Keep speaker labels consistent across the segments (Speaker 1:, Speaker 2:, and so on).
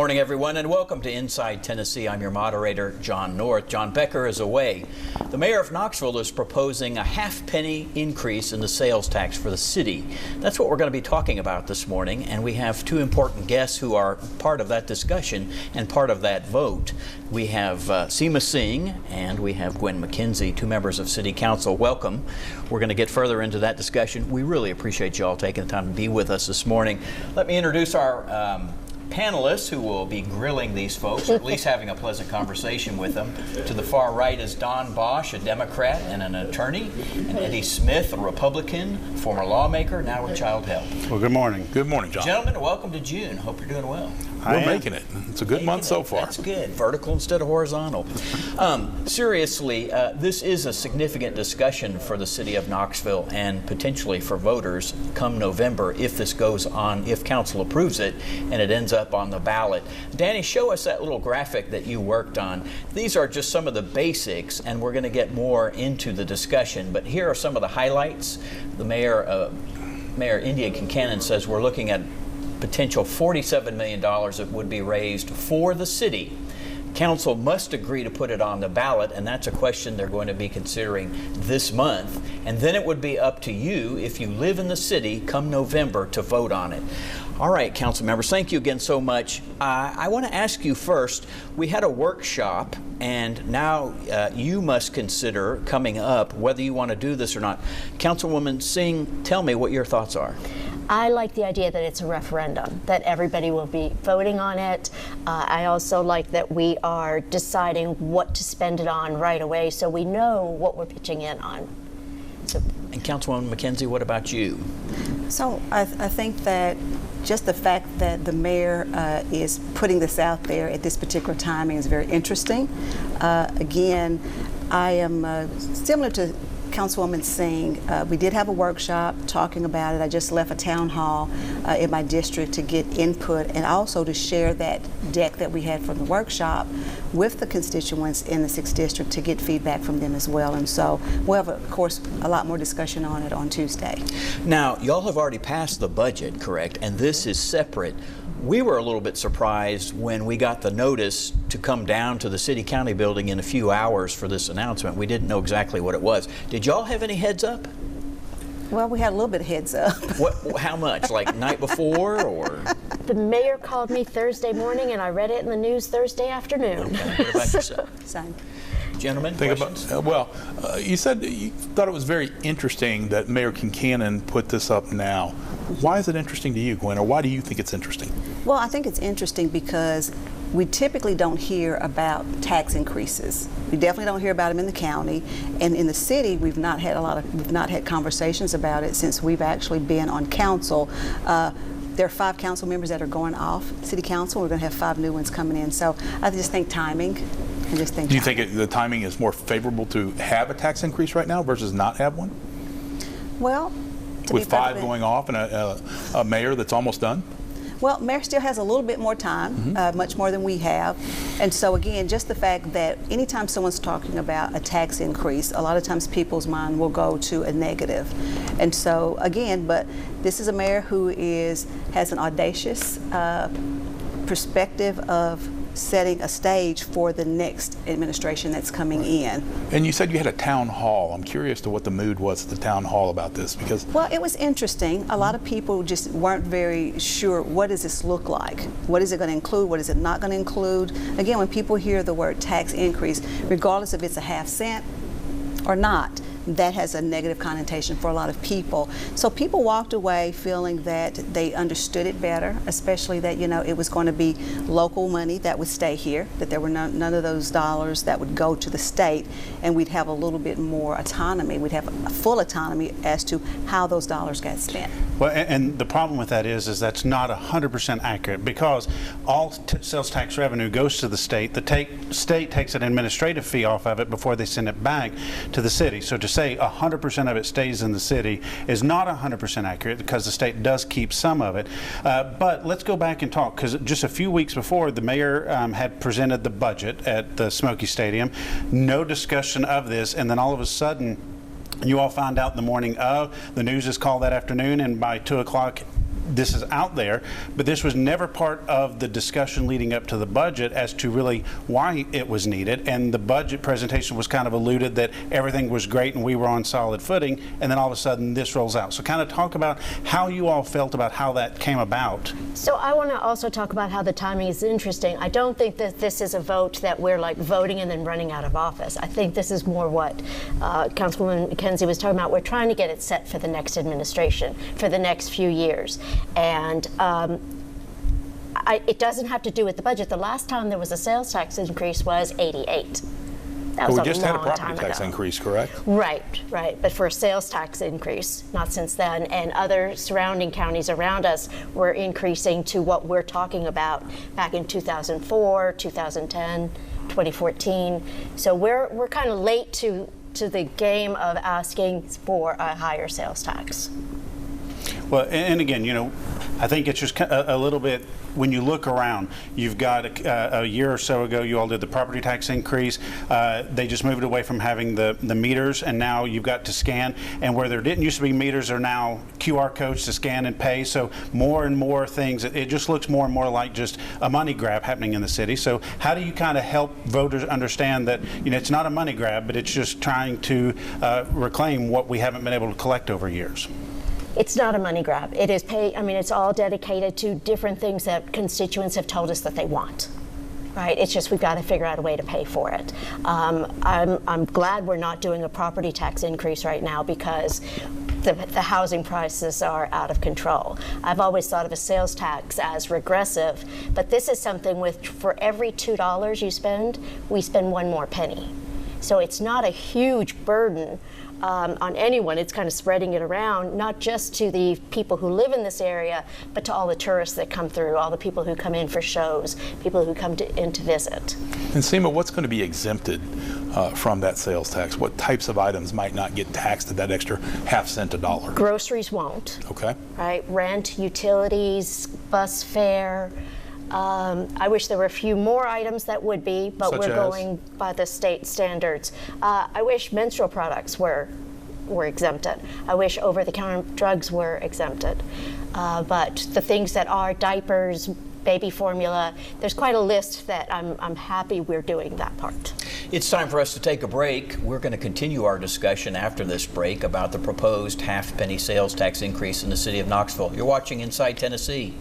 Speaker 1: morning, everyone, and welcome to Inside Tennessee. I'm your moderator, John North. John Becker is away. The mayor of Knoxville is proposing a half-penny increase in the sales tax for the city. That's what we're going to be talking about this morning, and we have two important guests who are part of that discussion and part of that vote. We have Singh and we have McKenzie, two members of City Council. Welcome. We're going to get further into that discussion. We really appreciate you all taking the time to be with us this morning. Let me introduce our panelists who will be grilling these folks, or at least having a pleasant conversation with them. To the far right is Don Bosch, a Democrat and an attorney, and Eddie Smith, a Republican, former lawmaker, now with Child Health.
Speaker 2: Well, good morning.
Speaker 3: Good morning, John.
Speaker 1: Gentlemen, welcome to June. Hope you're doing well.
Speaker 3: We're making it. It's a good month so far.
Speaker 1: That's good. Vertical instead of horizontal. Seriously, this is a significant discussion for the city of Knoxville and potentially for voters come November if this goes on, if council approves it and it ends up on the ballot. Danny, show us that little graphic that you worked on. These are just some of the basics, and we're going to get more into the discussion, but here are some of the highlights. The Mayor India Kincannon says we're looking at potential $47 million that would be raised for the city. Council must agree to put it on the ballot, and that's a question they're going to be considering this month. And then it would be up to you, if you live in the city, come November, to vote on it. All right, council members, thank you again so much. I want to ask you first, we had a workshop, and now you must consider coming up whether you want to do this or not. Councilwoman Singh, tell me what your thoughts are.
Speaker 4: I like the idea that it's a referendum, that everybody will be voting on it. I also like that we are deciding what to spend it on right away so we know what we're pitching in on.
Speaker 1: And Councilwoman McKenzie, what about you?
Speaker 5: So I think that just the fact that the mayor is putting this out there at this particular timing is very interesting. Again, I am similar to Councilwoman Singh. We did have a workshop talking about it. I just left a town hall in my district to get input and also to share that deck that we had from the workshop with the constituents in the 6th District to get feedback from them as well. And so we'll have, of course, a lot more discussion on it on Tuesday.
Speaker 1: Now, y'all have already passed the budget, correct? And this is separate. We were a little bit surprised when we got the notice to come down to the City County building in a few hours for this announcement. We didn't know exactly what it was. Did y'all have any heads up?
Speaker 5: Well, we had a little bit of heads up.
Speaker 1: How much? Like night before, or?
Speaker 4: The mayor called me Thursday morning, and I read it in the news Thursday afternoon.
Speaker 1: Okay. What about yourself?
Speaker 5: Same.
Speaker 1: Gentlemen, questions?
Speaker 3: You said you thought it was very interesting that Mayor Kincannon put this up now. Why is it interesting to you, Gwen, or why do you think it's interesting?
Speaker 5: Well, I think it's interesting because we typically don't hear about tax increases. We definitely don't hear about them in the county, and in the city, we've not had conversations about it since we've actually been on council. There are 5 council members that are going off City Council. We're going to have 5 new ones coming in. So I just think timing. Do
Speaker 3: you think the timing is more favorable to have a tax increase right now versus not have one?
Speaker 5: Well,
Speaker 3: with 5 going off and a mayor that's almost done?
Speaker 5: Well, mayor still has a little bit more time, much more than we have. And so again, just the fact that anytime someone's talking about a tax increase, a lot of times people's mind will go to a negative. And so again, but this is a mayor who has an audacious perspective of setting a stage for the next administration that's coming in.
Speaker 3: And you said you had a town hall. I'm curious to what the mood was at the town hall about this, because...
Speaker 5: Well, it was interesting. A lot of people just weren't very sure, what does this look like? What is it going to include? What is it not going to include? Again, when people hear the word tax increase, regardless if it's a half cent or not, that has a negative connotation for a lot of people. So people walked away feeling that they understood it better, especially that, you know, it was going to be local money that would stay here, that there were none of those dollars that would go to the state, and we'd have a little bit more autonomy. We'd have a full autonomy as to how those dollars got spent.
Speaker 2: Well, and the problem with that is that's not 100% accurate, because all sales tax revenue goes to the state. The state takes an administrative fee off of it before they send it back to the city. So to say 100% of it stays in the city is not 100% accurate, because the state does keep some of it. But let's go back and talk, because just a few weeks before, the mayor had presented the budget at the Smoky Stadium. No discussion of this, and then all of a sudden, you all found out in the morning of, the news is called that afternoon, and by 2 o'clock this is out there, but this was never part of the discussion leading up to the budget as to really why it was needed. And the budget presentation was kind of alluded that everything was great and we were on solid footing, and then all of a sudden this rolls out. So kind of talk about how you all felt about how that came about.
Speaker 4: So I want to also talk about how the timing is interesting. I don't think that this is a vote that we're like voting and then running out of office. I think this is more what Councilwoman McKenzie was talking about. We're trying to get it set for the next administration, for the next few years. And it doesn't have to do with the budget. The last time there was a sales tax increase was '88. That was
Speaker 3: we just had a
Speaker 4: long time
Speaker 3: property tax
Speaker 4: ago.
Speaker 3: increase, correct?
Speaker 4: Right. But for a sales tax increase, not since then. And other surrounding counties around us were increasing to what we're talking about back in 2004, 2010, 2014. So we're kind of late to the game of asking for a higher sales tax.
Speaker 2: Well, and again, you know, I think it's just a little bit, when you look around, you've got a year or so ago, you all did the property tax increase. They just moved away from having the meters, and now you've got to scan. And where there didn't used to be meters, are now QR codes to scan and pay. So more and more things, it just looks more and more like just a money grab happening in the city. So how do you kind of help voters understand that, you know, it's not a money grab, but it's just trying to reclaim what we haven't been able to collect over years?
Speaker 4: It's not a money grab. It is it's all dedicated to different things that constituents have told us that they want. Right? It's just we've got to figure out a way to pay for it. I'm glad we're not doing a property tax increase right now because the housing prices are out of control. I've always thought of a sales tax as regressive, but this is something for every $2 you spend, we spend one more penny. So it's not a huge burden on anyone. It's kind of spreading it around, not just to the people who live in this area, but to all the tourists that come through, all the people who come in for shows, people who come in to visit.
Speaker 3: And Seema, what's going to be exempted from that sales tax? What types of items might not get taxed at that extra half cent a dollar?
Speaker 4: Groceries won't.
Speaker 3: Okay.
Speaker 4: Right? Rent, utilities, bus fare. I wish there were a few more items that would be, but
Speaker 3: Such
Speaker 4: we're
Speaker 3: as?
Speaker 4: Going by the state standards. I wish menstrual products were exempted. I wish over-the-counter drugs were exempted. But the things that are diapers, baby formula, there's quite a list that I'm happy we're doing that part.
Speaker 1: It's time for us to take a break. We're going to continue our discussion after this break about the proposed half-penny sales tax increase in the city of Knoxville. You're watching Inside Tennessee.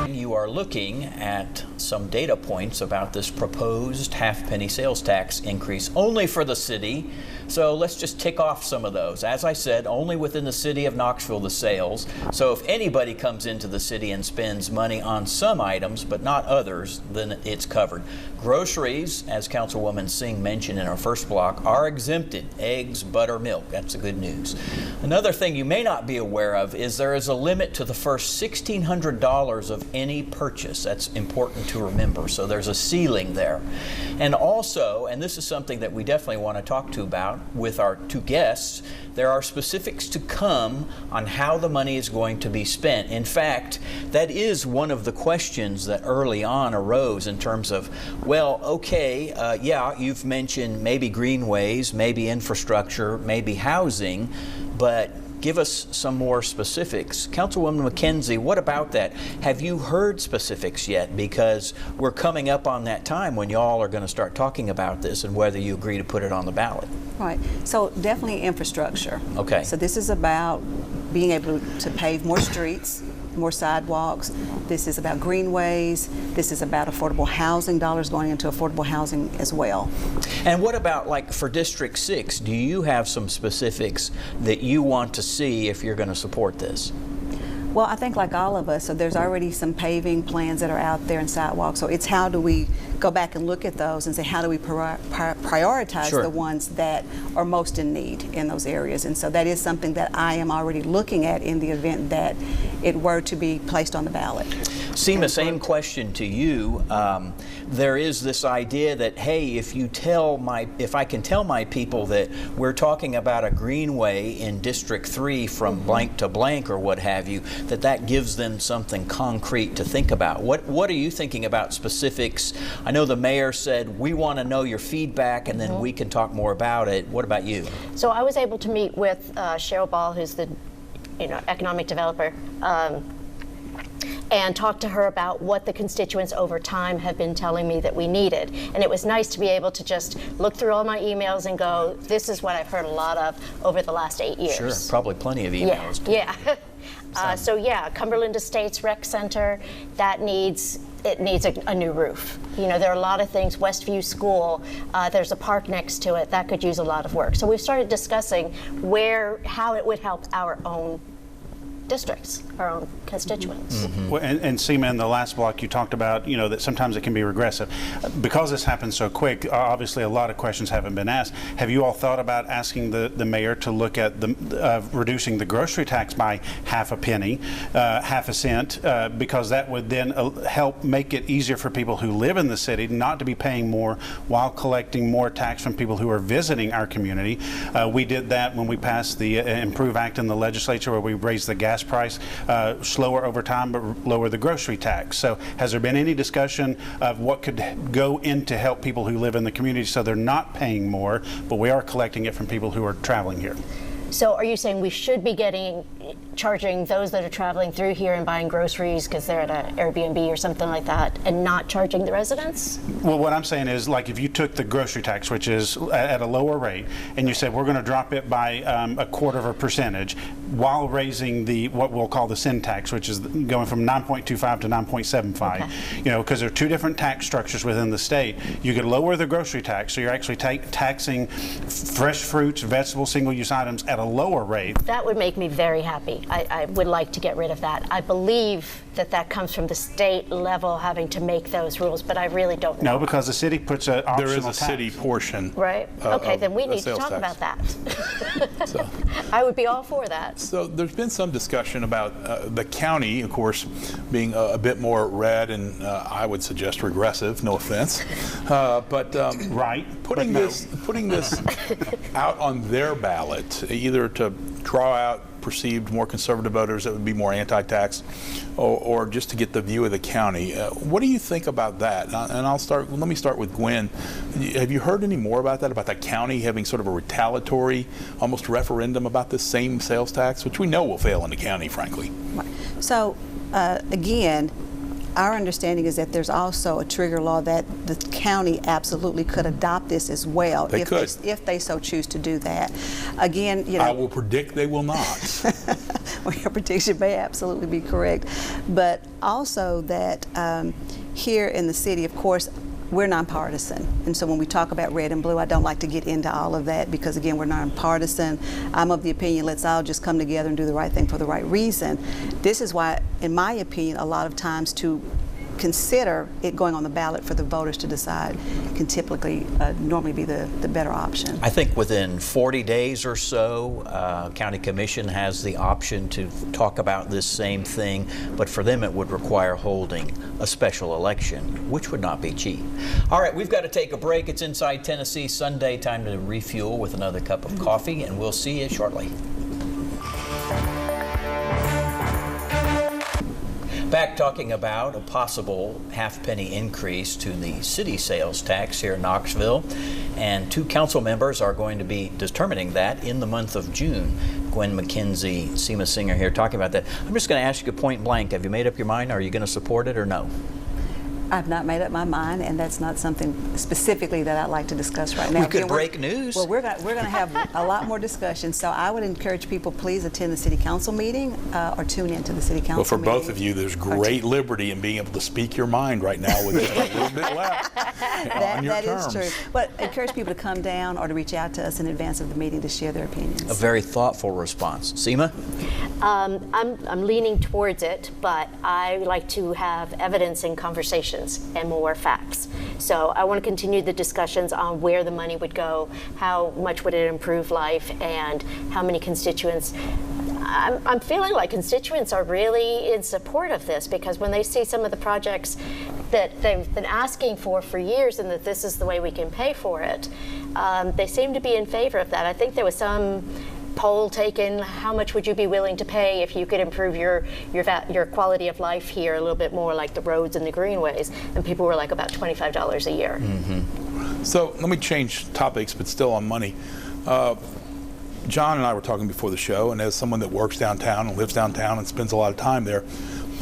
Speaker 1: You are looking at some data points about this proposed half-penny sales tax increase only for the city. So let's just tick off some of those. As I said, only within the city of Knoxville, the sales. So if anybody comes into the city and spends money on some items but not others, then it's covered. Groceries, as Councilwoman Singh mentioned in our first block, are exempted. Eggs, butter, milk. That's the good news. Another thing you may not be aware of is there is a limit to the first $1,600 of any purchase. That's important to remember. So there's a ceiling there. And also, and this is something that we definitely want to talk to about with our two guests, there are specifics to come on how the money is going to be spent. In fact, that is one of the questions that early on arose in terms of, well, okay, yeah, you've mentioned maybe greenways, maybe infrastructure, maybe housing, but give us some more specifics. Councilwoman McKenzie, what about that? Have you heard specifics yet? Because we're coming up on that time when y'all are going to start talking about this and whether you agree to put it on the ballot.
Speaker 5: Right. So definitely infrastructure.
Speaker 1: Okay.
Speaker 5: So this is about being able to pave more streets, more sidewalks. This is about greenways. This is about affordable housing, dollars going into affordable housing as well.
Speaker 1: And what about, like, for District 6? Do you have some specifics that you want to see if you're going to support this?
Speaker 5: Well, I think like all of us, so there's already some paving plans that are out there and sidewalks. So it's how do we go back and look at those and say how do we prioritize
Speaker 1: Sure.
Speaker 5: the ones that are most in need in those areas. And so that is something that I am already looking at in the event that it were to be placed on the ballot.
Speaker 1: Seema, same question to you. There is this idea that, hey, if I can tell my people that we're talking about a greenway in District 3 from blank to blank or what have you, that gives them something concrete to think about. What are you thinking about specifics? I know the mayor said, we want to know your feedback and then we can talk more about it. What about you?
Speaker 4: So I was able to meet with Cheryl Ball, who's the economic developer, and talk to her about what the constituents over time have been telling me that we needed. And it was nice to be able to just look through all my emails and go, this is what I've heard a lot of over the last 8 years.
Speaker 1: Sure, probably plenty of emails.
Speaker 4: Yeah. So yeah, Cumberland Estates Rec Center, that needs a new roof. There are a lot of things. Westview School, there's a park next to it that could use a lot of work. So we've started discussing how it would help our own districts, our own constituents.
Speaker 2: Well, and Seema, in the last block you talked about, that sometimes it can be regressive. Because this happens so quick, obviously a lot of questions haven't been asked. Have you all thought about asking the mayor to look at reducing the grocery tax by half a penny, half a cent, because that would then help make it easier for people who live in the city not to be paying more while collecting more tax from people who are visiting our community. We did that when we passed the Improve Act in the legislature, where we raised the gas price slower over time but lower the grocery tax. So has there been any discussion of what could go in to help people who live in the community so they're not paying more, but we are collecting it from people who are traveling here?
Speaker 4: So are you saying we should be charging those that are traveling through here and buying groceries because they're at an Airbnb or something like that, and not charging the residents? Well,
Speaker 2: what I'm saying is, like, if you took the grocery tax, which is at a lower rate, and you said we're going to drop it by 0.25% while raising what we'll call the sin tax, which is going from 9.25 to 9.75, because there are two different tax structures within the state. You could lower the grocery tax, so you're actually taxing fresh fruits, vegetables, single-use items at a lower rate.
Speaker 4: That would make me very happy. I would like to get rid of that. I believe that comes from the state level having to make those rules, but I really don't know.
Speaker 2: No, because the city puts an optional
Speaker 3: There is a
Speaker 2: tax.
Speaker 3: city portion.
Speaker 4: Right. Okay, then we need to talk about that. So. I would be all for that.
Speaker 3: So there's been some discussion about the county, of course, being a bit more red and I would suggest regressive, no offense,
Speaker 2: right.
Speaker 3: Putting this out on their ballot, either to draw out perceived more conservative voters that would be more anti-tax, or just to get the view of the county. What do you think about that? And let me start with Gwen. Have you heard any more about that, about the county having sort of a retaliatory, almost referendum about this same sales tax, which we know will fail in the county, frankly?
Speaker 5: So, again, our understanding is that there's also a trigger law that the county absolutely could adopt this as well if they so choose to do that. Again,
Speaker 3: I will predict they will not.
Speaker 5: Well, your prediction may absolutely be correct, but also that here in the city, of course, we're nonpartisan, and so when we talk about red and blue, I don't like to get into all of that because, again, we're nonpartisan. I'm of the opinion let's all just come together and do the right thing for the right reason. This is why, in my opinion, a lot of times to consider it going on the ballot for the voters to decide can typically normally be the better option.
Speaker 1: I think within 40 days or so, County Commission has the option to talk about this same thing, but for them it would require holding a special election, which would not be cheap. All right, we've got to take a break. It's Inside Tennessee Sunday, time to refuel with another cup of coffee, and we'll see you shortly. Back talking about a possible half-penny increase to the city sales tax here in Knoxville, and two council members are going to be determining that in the month of June. Gwen McKenzie, Seema Singh here talking about that. I'm just going to ask you point blank, have you made up your mind? Are you going to support it or no?
Speaker 5: I've not made up my mind, and that's not something specifically that I'd like to discuss right now.
Speaker 1: We could break news.
Speaker 5: Well, we're going to have a lot more discussion, so I would encourage people, please attend the city council meeting or tune into the city council
Speaker 3: meeting. Well, for both of you, there's great liberty in being able to speak your mind right now with just a little bit left on your terms.
Speaker 5: That is true. But encourage people to come down or to reach out to us in advance of the meeting to share their opinions.
Speaker 1: A very thoughtful response. Seema?
Speaker 4: I'm leaning towards it, but I like to have evidence and conversations and more facts. So I want to continue the discussions on where the money would go, how much would it improve life, and how many constituents. I'm feeling like constituents are really in support of this, because when they see some of the projects that they've been asking for years, and that this is the way we can pay for it, they seem to be in favor of that. I think there was some poll taken, how much would you be willing to pay if you could improve your quality of life here a little bit more, like the roads and the greenways, and people were like about $25 a year.
Speaker 3: So let me change topics, but still on money. John and I were talking before the show, and as someone that works downtown and lives downtown and spends a lot of time there,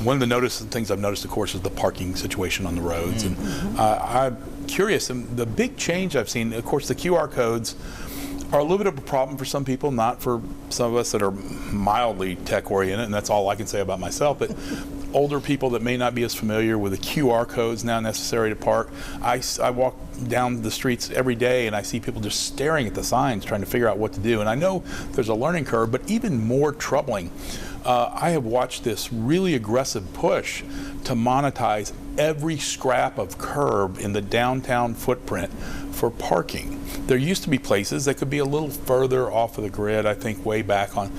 Speaker 3: one of the things I've noticed, of course, is the parking situation on the roads. And I'm curious, and the big change I've seen, of course, the QR codes are a little bit of a problem for some people, not for some of us that are mildly tech-oriented, and that's all I can say about myself. But older people that may not be as familiar with the QR codes now necessary to park. I walk down the streets every day and I see people just staring at the signs trying to figure out what to do. And I know there's a learning curve, but even more troubling, I have watched this really aggressive push to monetize every scrap of curb in the downtown footprint for parking. There used to be places that could be a little further off of the grid, I think way back on,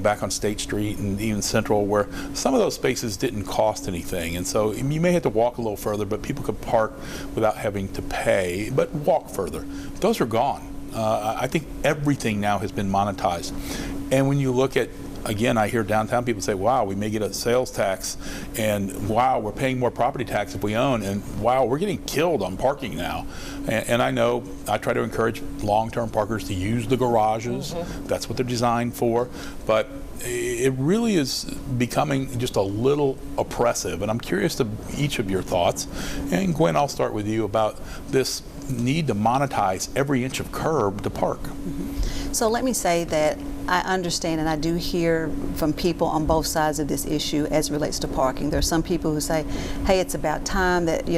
Speaker 3: back on State Street and even Central, where some of those spaces didn't cost anything. And so you may have to walk a little further, but people could park without having to pay, but walk further. Those are gone. I think everything now has been monetized. And when you look at, again, I hear downtown people say, wow, we may get a sales tax, and wow, we're paying more property tax if we own, and wow, we're getting killed on parking now. And I know I try to encourage long-term parkers to use the garages. That's what they're designed for. But it really is becoming just a little oppressive. And I'm curious to each of your thoughts. And Gwen, I'll start with you about this need to monetize every inch of curb to park.
Speaker 5: So let me say that I understand, and I do hear from people on both sides of this issue as it relates to parking. There are some people who say, hey, it's about time that,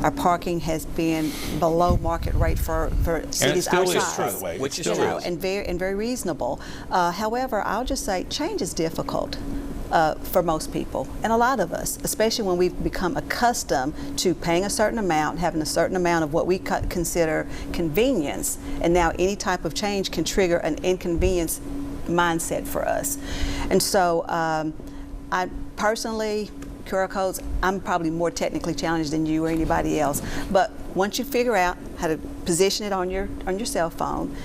Speaker 5: our parking has been below market rate for cities our size.
Speaker 3: And it still is true, way.
Speaker 1: Which is true.
Speaker 5: And very reasonable. However, I'll just say change is difficult. For most people, and a lot of us, especially when we've become accustomed to paying a certain amount, having a certain amount of what we consider convenience, and now any type of change can trigger an inconvenience mindset for us. And so I personally, QR codes, I'm probably more technically challenged than you or anybody else, but once you figure out how to position it on your cell phone,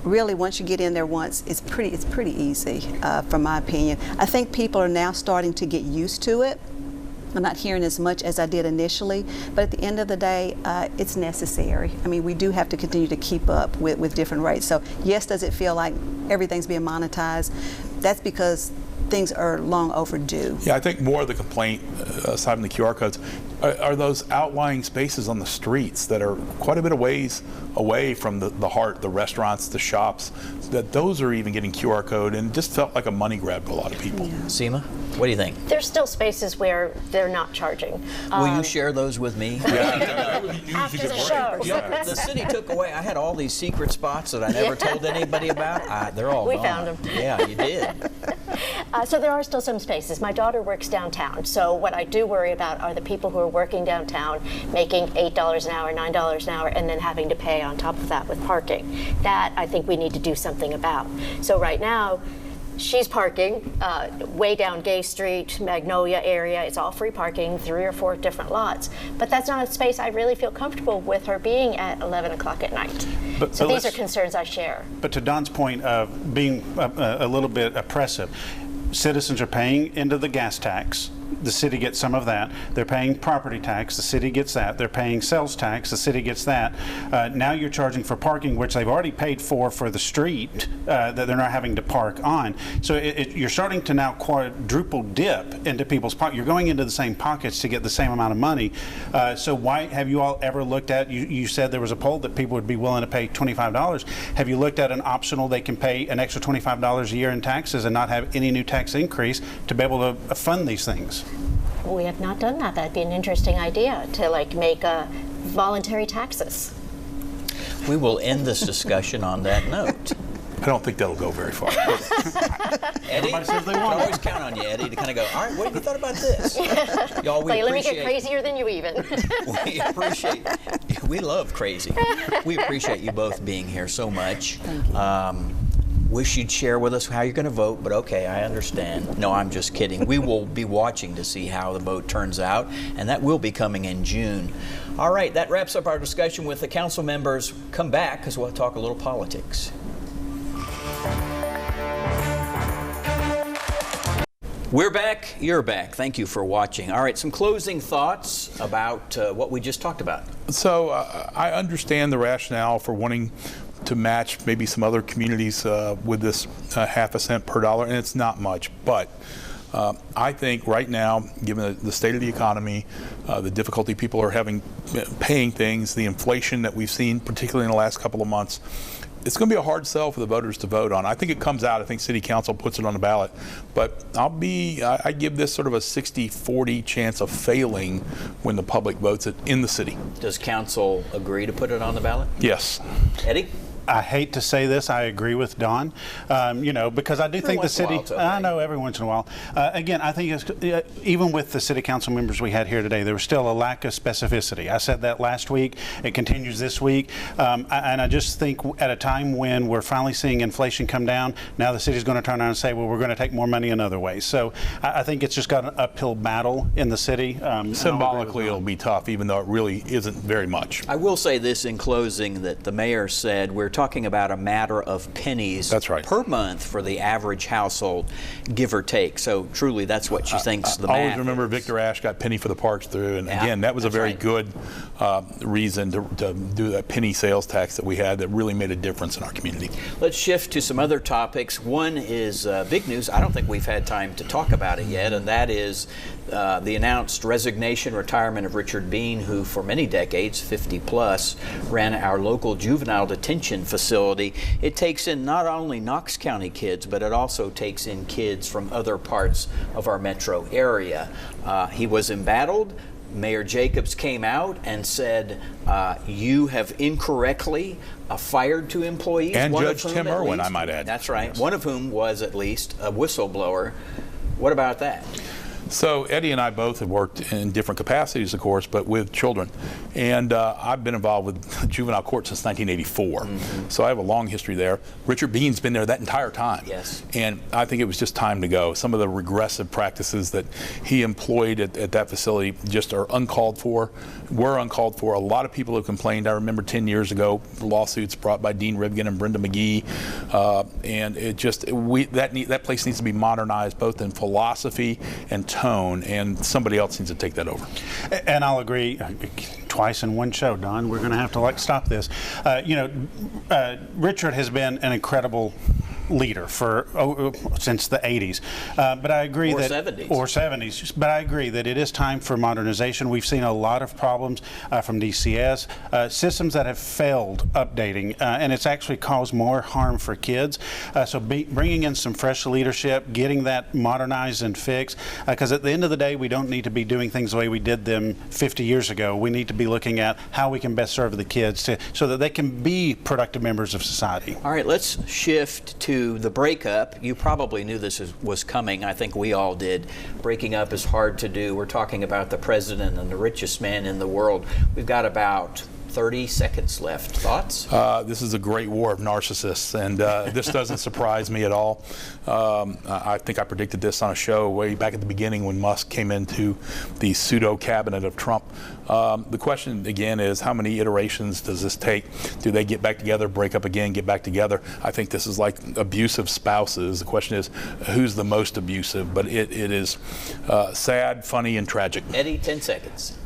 Speaker 5: really, once you get in there once, it's pretty easy, from my opinion. I think people are now starting to get used to it. I'm not hearing as much as I did initially, but at the end of the day, it's necessary. I mean, we do have to continue to keep up with different rates. So yes, does it feel like everything's being monetized? That's because things are long overdue.
Speaker 3: Yeah, I think more of the complaint, aside from the QR codes, are those outlying spaces on the streets that are quite a bit of ways away from the heart, the restaurants, the shops, that those are even getting QR code, and it just felt like a money grab to a lot of people.
Speaker 5: Yeah.
Speaker 1: Seema, what do you think?
Speaker 4: There's still spaces where they're not charging.
Speaker 1: Will you share those with me?
Speaker 4: After the show.
Speaker 1: The city took away, I had all these secret spots that I never told anybody about. They're all
Speaker 4: We
Speaker 1: gone.
Speaker 4: found them.
Speaker 1: Yeah, you did.
Speaker 4: So there are still some spaces. My daughter works downtown, so what I do worry about are the people who are working downtown making $8 an hour, $9 an hour, and then having to pay on top of that with parking. That I think we need to do something about. So right now, she's parking way down Gay Street, Magnolia area. It's all free parking, 3 or 4 different lots. But that's not a space I really feel comfortable with her being at 11 o'clock at night. So these are concerns I share.
Speaker 2: But to Don's point of being a little bit oppressive, citizens are paying into the gas tax. The city gets some of that. They're paying property tax. The city gets that. They're paying sales tax. The city gets that. Now you're charging for parking, which they've already paid for the street that they're not having to park on. So you're starting to now quadruple dip into people's pockets. You're going into the same pockets to get the same amount of money. So why have you all ever looked at, you said there was a poll that people would be willing to pay $25. Have you looked at an optional, they can pay an extra $25 a year in taxes and not have any new tax increase to be able to fund these things?
Speaker 4: We have not done that. That'd be an interesting idea to make voluntary taxes.
Speaker 1: We will end this discussion on that note.
Speaker 3: I don't think that'll go very far.
Speaker 1: Eddie,
Speaker 2: says they
Speaker 1: can
Speaker 2: want it.
Speaker 1: always count on you, Eddie, to kind of go, all right, what have you thought about this? Y'all, we
Speaker 4: Let me
Speaker 1: appreciate,
Speaker 4: get crazier than you even.
Speaker 1: we love crazy. We appreciate you both being here so much. Wish you'd share with us how you're going to vote, but okay, I understand. No, I'm just kidding. We will be watching to see how the vote turns out, and that will be coming in June. All right, that wraps up our discussion with the council members. Come back because we'll talk a little politics. We're back, you're back. Thank you for watching. All right, some closing thoughts about what we just talked about.
Speaker 3: So I understand the rationale for wanting to match maybe some other communities with this half a cent per dollar, and it's not much, but I think right now, given the state of the economy, the difficulty people are having paying things, the inflation that we've seen, particularly in the last couple of months, it's going to be a hard sell for the voters to vote on. I think it comes out. I think City Council puts it on the ballot. But I give this sort of a 60-40 chance of failing when the public votes it in the city.
Speaker 1: Does council agree to put it on the ballot?
Speaker 3: Yes.
Speaker 1: Eddie?
Speaker 2: I hate to say this, I agree with Don, because I do think the city,
Speaker 1: okay.
Speaker 2: I know every once in a while. Again, I think it's, even with the city council members we had here today, there was still a lack of specificity. I said that last week, it continues this week, and I just think at a time when we're finally seeing inflation come down, now the city's going to turn around and say, well, we're going to take more money another way. So I think it's just got an uphill battle in the city.
Speaker 3: Symbolically, it'll be tough, even though it really isn't very much.
Speaker 1: I will say this in closing, that the mayor said we're talking about a matter of pennies
Speaker 3: That's right.
Speaker 1: per month for the average household, give or take. So truly, that's what she thinks the math
Speaker 3: I always remember
Speaker 1: is.
Speaker 3: Victor Ashe got penny for the parks through, and
Speaker 1: Yeah,
Speaker 3: again, that was a
Speaker 1: that's
Speaker 3: very
Speaker 1: right.
Speaker 3: good reason to do that penny sales tax that we had that really made a difference in our community.
Speaker 1: Let's shift to some other topics. One is big news. I don't think we've had time to talk about it yet, and that is the announced resignation, retirement of Richard Bean, who for many decades, 50 plus, ran our local juvenile detention facility. It takes in not only Knox County kids, but it also takes in kids from other parts of our metro area. He was embattled. Mayor Jacobs came out and said, you have incorrectly fired 2 employees.
Speaker 3: And
Speaker 1: one
Speaker 3: Judge
Speaker 1: of whom
Speaker 3: Tim
Speaker 1: at
Speaker 3: Irwin,
Speaker 1: least-
Speaker 3: I might add.
Speaker 1: That's right.
Speaker 3: Yes.
Speaker 1: One of whom was at least a whistleblower. What about that?
Speaker 3: So Eddie and I both have worked in different capacities, of course, but with children. And I've been involved with juvenile court since 1984. So I have a long history there. Richard Bean's been there that entire time.
Speaker 1: Yes.
Speaker 3: And I think it was just time to go. Some of the regressive practices that he employed at that facility just are uncalled for, were uncalled for. A lot of people have complained. I remember 10 years ago, lawsuits brought by Dean Rivgan and Brenda McGee. And it just, that place needs to be modernized both in philosophy and tone, and somebody else needs to take that over.
Speaker 2: And I'll agree. Twice in one show, Don. We're going to have to stop this. Richard has been an incredible leader since the 80s. But I agree
Speaker 1: Or
Speaker 2: that
Speaker 1: 70s.
Speaker 2: Or 70s. But I agree that it is time for modernization. We've seen a lot of problems from DCS, systems that have failed updating, and it's actually caused more harm for kids. So bringing in some fresh leadership, getting that modernized and fixed, because at the end of the day, we don't need to be doing things the way we did them 50 years ago. We need to be looking at how we can best serve the kids so that they can be productive members of society.
Speaker 1: All right, let's shift to the breakup. You probably knew this was coming. I think we all did. Breaking up is hard to do. We're talking about the president and the richest man in the world. We've got about 30 seconds left. Thoughts?
Speaker 3: This is a great war of narcissists, and this doesn't surprise me at all. I think I predicted this on a show way back at the beginning when Musk came into the pseudo cabinet of Trump. The question again is, how many iterations does this take? Do they get back together, break up again, get back together? I think this is like abusive spouses. The question is, who's the most abusive? But it is sad, funny, and tragic.
Speaker 1: Eddie, 10 seconds.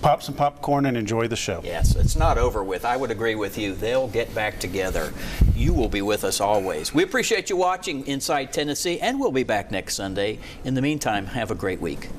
Speaker 2: Pop some popcorn and enjoy the show.
Speaker 1: Yes, it's not over with. I would agree with you. They'll get back together. You will be with us always. We appreciate you watching Inside Tennessee, and we'll be back next Sunday. In the meantime, have a great week.